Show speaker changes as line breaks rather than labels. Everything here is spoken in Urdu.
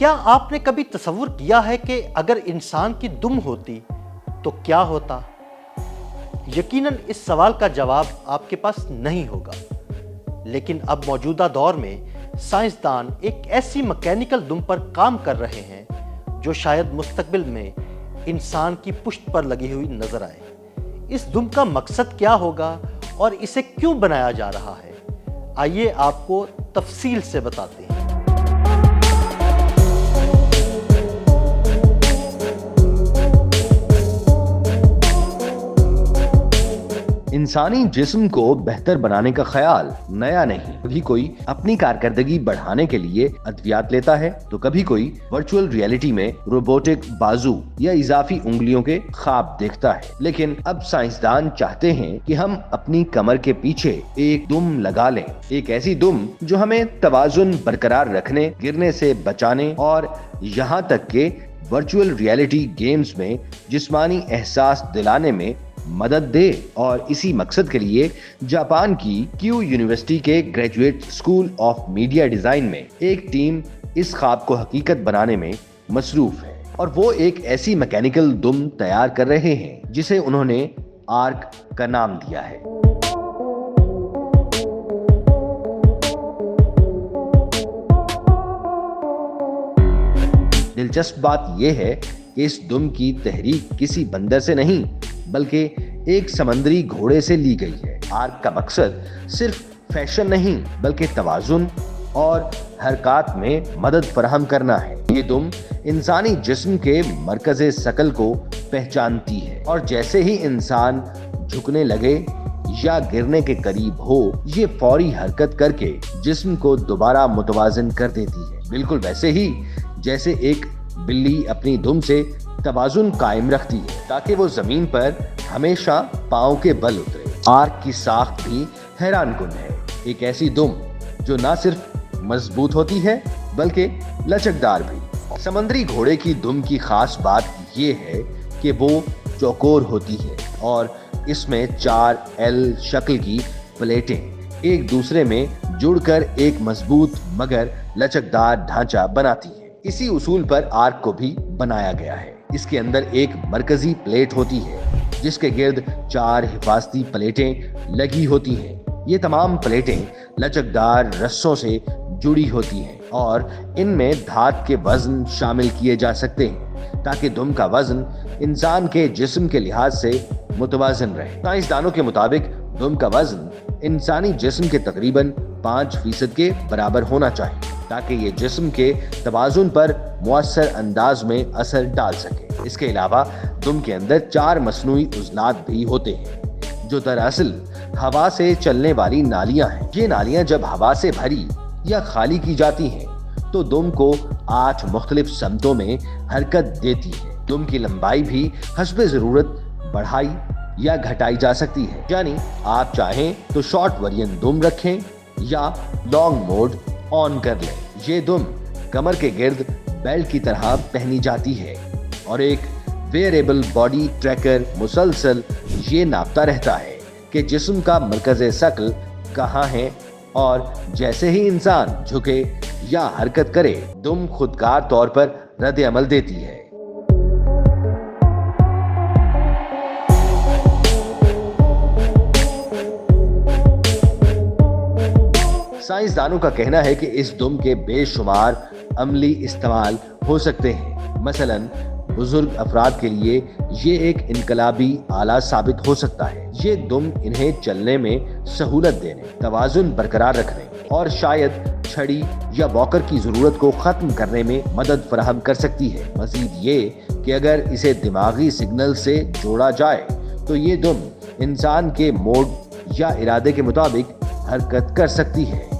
کیا آپ نے کبھی تصور کیا ہے کہ اگر انسان کی دم ہوتی تو کیا ہوتا؟ یقیناً اس سوال کا جواب آپ کے پاس نہیں ہوگا، لیکن اب موجودہ دور میں سائنسدان ایک ایسی مکینیکل دم پر کام کر رہے ہیں جو شاید مستقبل میں انسان کی پشت پر لگی ہوئی نظر آئے۔ اس دم کا مقصد کیا ہوگا اور اسے کیوں بنایا جا رہا ہے؟ آئیے آپ کو تفصیل سے بتاتے ہیں۔
انسانی جسم کو بہتر بنانے کا خیال نیا نہیں۔ کبھی کوئی اپنی کارکردگی بڑھانے کے لیے ادویات لیتا ہے تو کبھی کوئی ورچوئل ریئلٹی میں روبوٹک بازو یا اضافی انگلیوں کے خواب دیکھتا ہے۔ لیکن اب سائنسدان چاہتے ہیں کہ ہم اپنی کمر کے پیچھے ایک دم لگا لیں، ایک ایسی دم جو ہمیں توازن برقرار رکھنے، گرنے سے بچانے اور یہاں تک کہ ورچوئل ریئلٹی گیمز میں جسمانی احساس دلانے میں مدد دے۔ اور اسی مقصد کے لیے جاپان کی کیو یونیورسٹی کے graduate school of media design میں ایک ٹیم اس خواب کو حقیقت بنانے میں مصروف ہے، اور وہ ایک ایسی میکینیکل دم تیار کر رہے ہیں جسے انہوں نے آرک کا نام دیا ہے۔ دلچسپ بات یہ ہے کہ اس دم کی تحریک کسی بندر سے نہیں بلکہ ایک سمندری گھوڑے سے لی گئی ہے۔ آرک کا مقصد صرف فیشن نہیں بلکہ توازن اور حرکات میں مدد فراہم کرنا ہے۔ یہ دم انسانی جسم کے مرکز ثقل کو پہچانتی ہے، اور جیسے ہی انسان جھکنے لگے یا گرنے کے قریب ہو، یہ فوری حرکت کر کے جسم کو دوبارہ متوازن کر دیتی ہے، بالکل ویسے ہی جیسے ایک بلی اپنی دم سے توازن قائم رکھتی ہے تاکہ وہ زمین پر ہمیشہ پاؤں کے بل اترے۔ آرک کی ساخت بھی حیران کن ہے، ایک ایسی دم جو نہ صرف مضبوط ہوتی ہے بلکہ لچکدار بھی۔ سمندری گھوڑے کی دم کی خاص بات یہ ہے کہ وہ چوکور ہوتی ہے اور اس میں 4 ایل شکل کی پلیٹیں ایک دوسرے میں جڑ کر ایک مضبوط مگر لچکدار ڈھانچہ بناتی ہیں۔ اسی اصول پر آرک کو بھی بنایا گیا ہے۔ اس کے اندر ایک مرکزی پلیٹ ہوتی ہے جس کے گرد 4 حفاظتی پلیٹیں لگی ہوتی ہیں۔ یہ تمام پلیٹیں لچکدار رسوں سے جڑی ہوتی ہیں اور ان میں دھات کے وزن شامل کیے جا سکتے ہیں تاکہ دم کا وزن انسان کے جسم کے لحاظ سے متوازن رہے۔ سائنسدانوں کے مطابق دم کا وزن انسانی جسم کے تقریباً 5% کے برابر ہونا چاہیے تاکہ یہ جسم کے توازن پر مؤثر انداز میں اثر ڈال سکے۔ اس کے علاوہ دم کے اندر 4 مصنوعی عضلات بھی ہوتے ہیں جو دراصل ہوا سے چلنے والی نالیاں ہیں۔ یہ نالیاں جب ہوا سے بھری یا خالی کی جاتی ہیں تو دم کو 8 مختلف سمتوں میں حرکت دیتی ہے۔ دم کی لمبائی بھی حسب ضرورت بڑھائی یا گھٹائی جا سکتی ہے، یعنی آپ چاہیں تو شارٹ ورژن دم رکھیں یا لانگ موڈ آن کر لیں۔ یہ دم کمر کے گرد بیلٹ کی طرح پہنی جاتی ہے اور ایک ویئریبل باڈی ٹریکر مسلسل یہ ناپتا رہتا ہے کہ جسم کا مرکز ثقل کہاں ہے، اور جیسے ہی انسان جھکے یا حرکت کرے دم خودکار طور پر رد عمل دیتی ہے۔ سائنسدانوں کا کہنا ہے کہ اس دم کے بے شمار عملی استعمال ہو سکتے ہیں۔ مثلاً بزرگ افراد کے لیے یہ ایک انقلابی آلہ ثابت ہو سکتا ہے۔ یہ دم انہیں چلنے میں سہولت دینے، توازن برقرار رکھنے اور شاید چھڑی یا واکر کی ضرورت کو ختم کرنے میں مدد فراہم کر سکتی ہے۔ مزید یہ کہ اگر اسے دماغی سگنل سے جوڑا جائے تو یہ دم انسان کے موڈ یا ارادے کے مطابق حرکت کر سکتی ہے۔